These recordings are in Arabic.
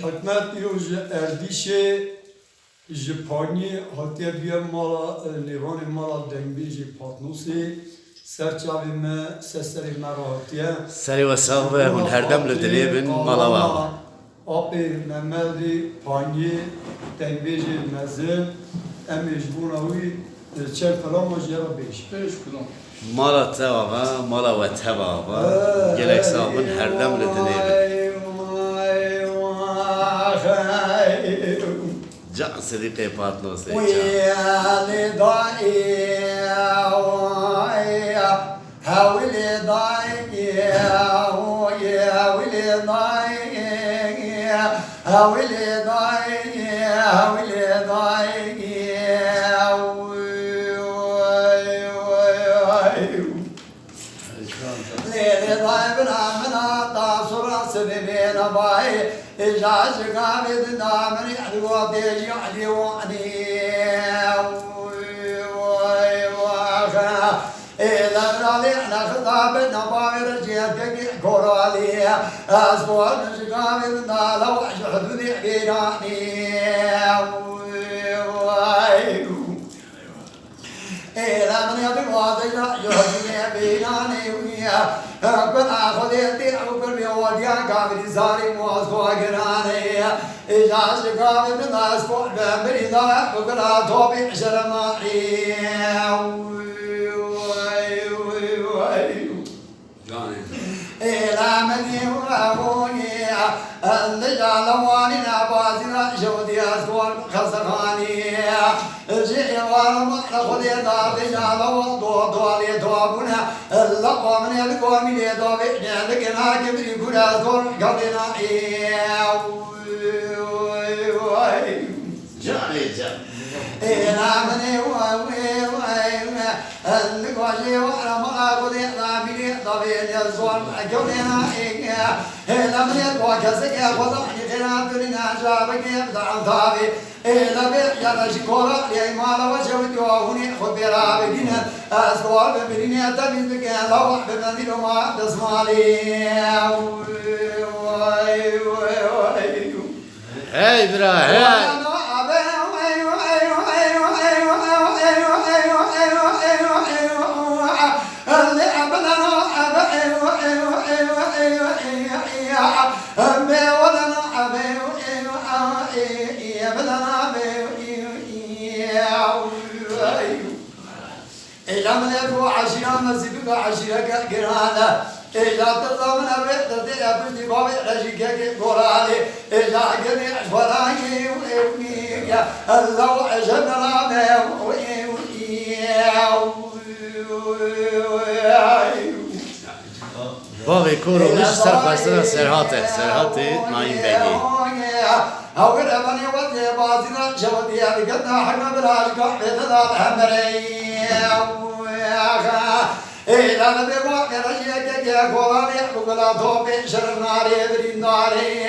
حکمت یوز اردیشه جپانی هاتیه بیا مالا لیوان مالا دنبیجی پاتنوسی سرچاوی ما سسری مرا هاتیه سری وساوه هون هر دم لدريبن ملاوا آبی ممدی پانی دنبیجی مزه امیش بوناوی چه کلام و جرا بیش مالا تواوا مالا و تواوا گلک ساون هر دم لدريبن جا صديقي بارتنر سيجا ويالي ضايع هاولي ضايع ويالي ضايع هاولي ضايع هاولي ضايع ليلي ضايع بنا منا تاصر سبيبين باي إجاز قابض دامري الوضي يعلي وعني إذا رالينا خطاب النباوي رجيتك كورالي أسبوع نشقابض نالا وحشد ذي بيراني إذا من يبغى يهدي بيناني ويا كن أخذ يدي وكن يودي قابل زاري موسوا قراني إذا شقاب الناس فوق مريضا وكن أتوبي عشر معي إلى من يوابوني اللي جعلواني نبازنا جودي أسوار خسراني جئي ورمى لخذي دابي جعلوا دوالي دوابنا اللقوا من يلقوا من يدوبي لكنا كبري كل أسوار قبلنا إلى من يوابوني النقاشي ورمى أخذي دابي طبيعي الزوار قبلنا إلى من يلقوا كسك خضعني خلاف لنا شابك يبدع ثابي إلى بيع شكورا لإيمان وجود وهني خبرا بدينا أسوار بدينا تبيك لوح بمنزل ما تسمالي هاي برا هاي إذا من يبغى عشرة مسجد عشرة كرانا إذا تضمن بيت تبدي بابي رجيك قرالي إذا جميع فراقي وإبني الله عجبنا بابي كورو مش سرقة سرهاتي نايم بيجي أول أبني ودي بازنا جودي أبقنا حنا براج قحبة ذا الحمري إذا نبي واقع رجيك يا قولاني وقلا توبي شر ناري بري ناري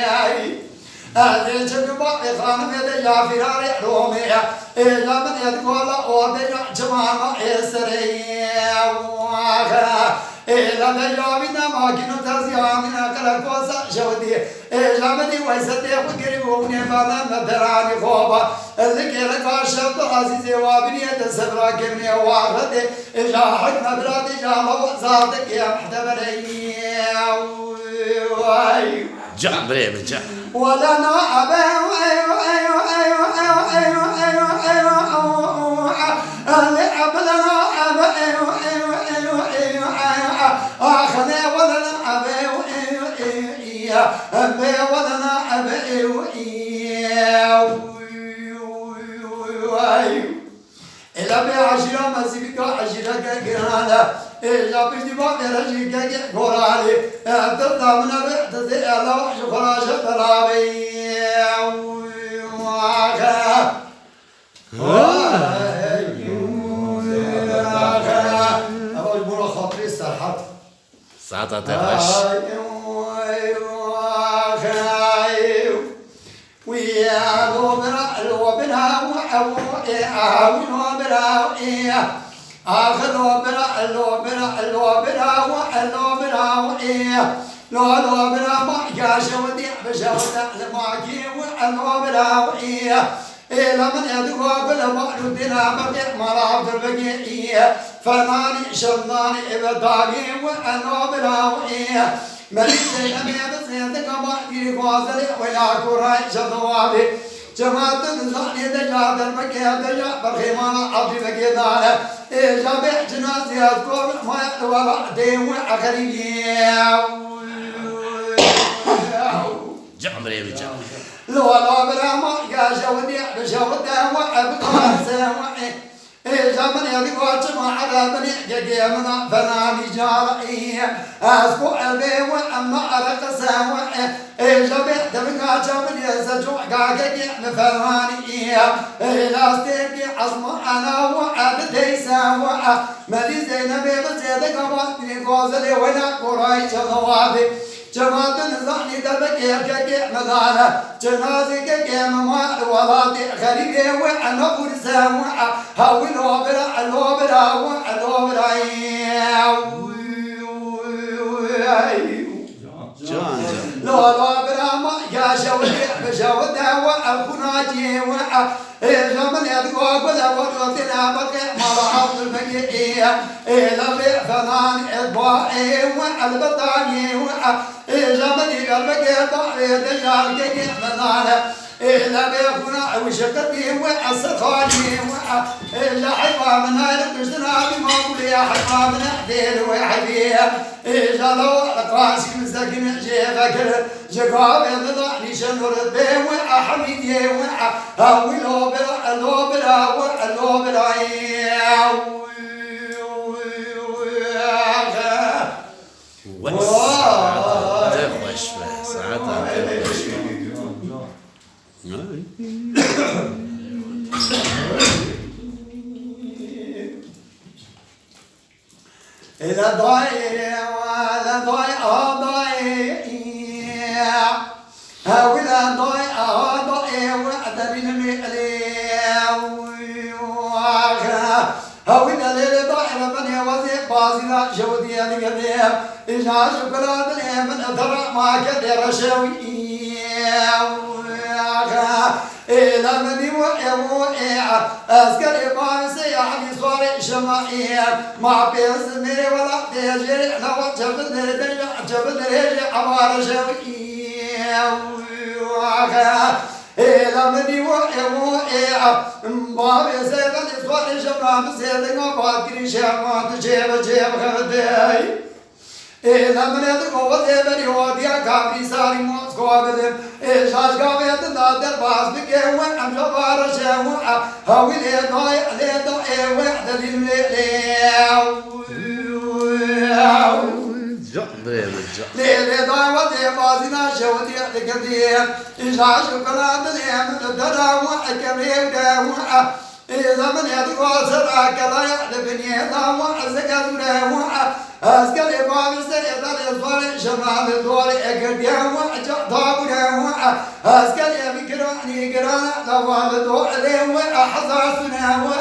هذه جنبا إخوان بيد يا فراري رومي إذا من يدخل أودي جماعة إسري إذا بيجابنا ما كنوا تزيامنا كلا كوسا جودي إذا بدي ويستي وقريبوني فانا مدراني خوبا ذكر كاشف عزيزي وابني تسبرا كمني واخدي إذا حكنا برادي جامع وزادك يا محتبري جا بريم جا ولنا أبي اللي أبلنا أخذي ولنا أبي ولنا أبي إلا بعشرة مسيبك عشرة كرانا إلا بجبا برجيك قرالي تبدا من الرحت زي الله شكرا شكرابي أول مرة خاطري السرحات ساعتها تغش ويا لوبنا آخذ لوبنا لو بلا ما يا ودي بشوت لماكي ولو بلا وإيه لمن يدعو بلا ما ردنا بقي مراب البقية فناني شلاني إبدالي ولو بلا وإيه مليسي أمي بسيطة كما يقوزلي ولا كراي شطوابي جماعة نزاني دجاة المكية دجاة برخيمانا عبدي بقيدانا جابع جناسي أذكر ما يقوى ديم أخريجي جعمري بجا لو بلا ما يا جودي بشودة وأبقى سوائي زمن يدقوا جماعة بني جيمنا فنامي جارئي أسبوع البي وأما أرق سوائي جبع دمقا جمن يزجوع قاقي مفراني لاستيقي عصم أنا وعدتي سوائي مدي زينبي بسيدك وقتني قوزلي ولا قراي جضوابي جماعة نزعني دبكي كي مدانا جنازي كي ممال ولادي خريبي وأنا برسا هاوي لوبرا لوبرا ولوبرا لوبرا ما يا شودي بشودة والكناجي زمن يدقوا بلا ورطنا بقي مرحب البقية لبي فنان إبائي والبطاني زمن يدقوا بقي دجال كي مدانا لبي كنا وشكتي والسخاني لحفا من هاي الكشتنا بمقولي حفا من أحدير وحبيه جلو القاسي مسكن جيبك جقاب يضعني شنور الدين وحميدي هاوي لوبرا لوبرا لوبرا والسعادة وشفة سعادة وشفة إذا ضايع ولا ضايع ضايع ولا ضايع ضايع وعدني المئلي ولا ليل ضايع بني وزير بازنا شودي القديم إذا شكرا من أدرى ما كدر شوي إلى من يوقع أسكر إمام سيحني صار شمائية ما بيزمري ولا بيجري لو جبدري عمار شوقية إلى من يوقع ما بيزمري صار شمائية سيدنا باكري شمات جيب خدي إلى من يدقوا وذيبني وديا كابري ساري موسكوا بدم إشاش قابيت دادر باس بكي وأم جبار شموع هاوي ليدوي ليدوي وحدة ليدوي وذيبا زنا شودي لكدير إشاش قناد ليم تدرى وحكمي وداوع إذا من يدقوا سراك لا يحدبني داوع زكاة داوع أسكر إمام السيد الإصفار شمال الدور إكرديا وعجطابنا أسكر يمكراني كرانا لوال الدور لهم وأحزاسنا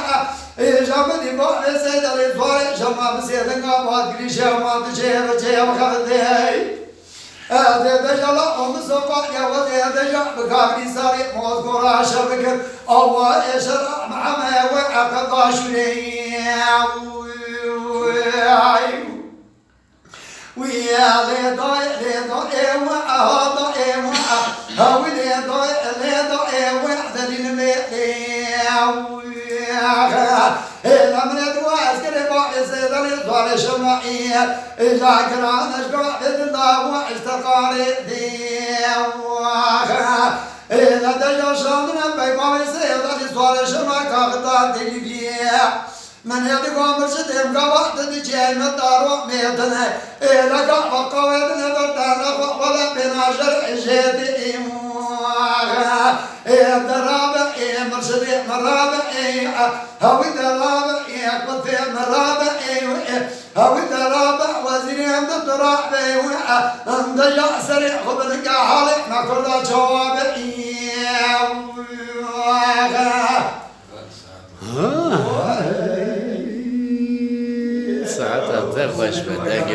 إجابة إمام السيد الإصفار شمال السيد القابات كريشا وانتشيب خلدي أذي جلا ومسوقا يا وذي جا بكابري ساري موسكورا شبكر أول إشراء محمد وعقد شري ويا ليدوي وأهضي هاوي ليدوي وحدني المئي لمن يدوي أسكري باقي سيدني طوال شمائية إذا كران أشبع بإذن الله واشتقاري إذا دجا شاندنا بيقوي سيدني طوال شمائي كاغتان تجيبيه من يدقوا مرشدهم قوات دجاي مدارو ميتنا إلى قواتنا بردانا ولا بنا شرع جيد إمواغا الدرابة مرشدي مرابة هاوي درابة قطي مرابة هاوي درابة وزيرين الدرابة اندجا سريع خبنك حالي ما كل جواب ساعتها تغش بدك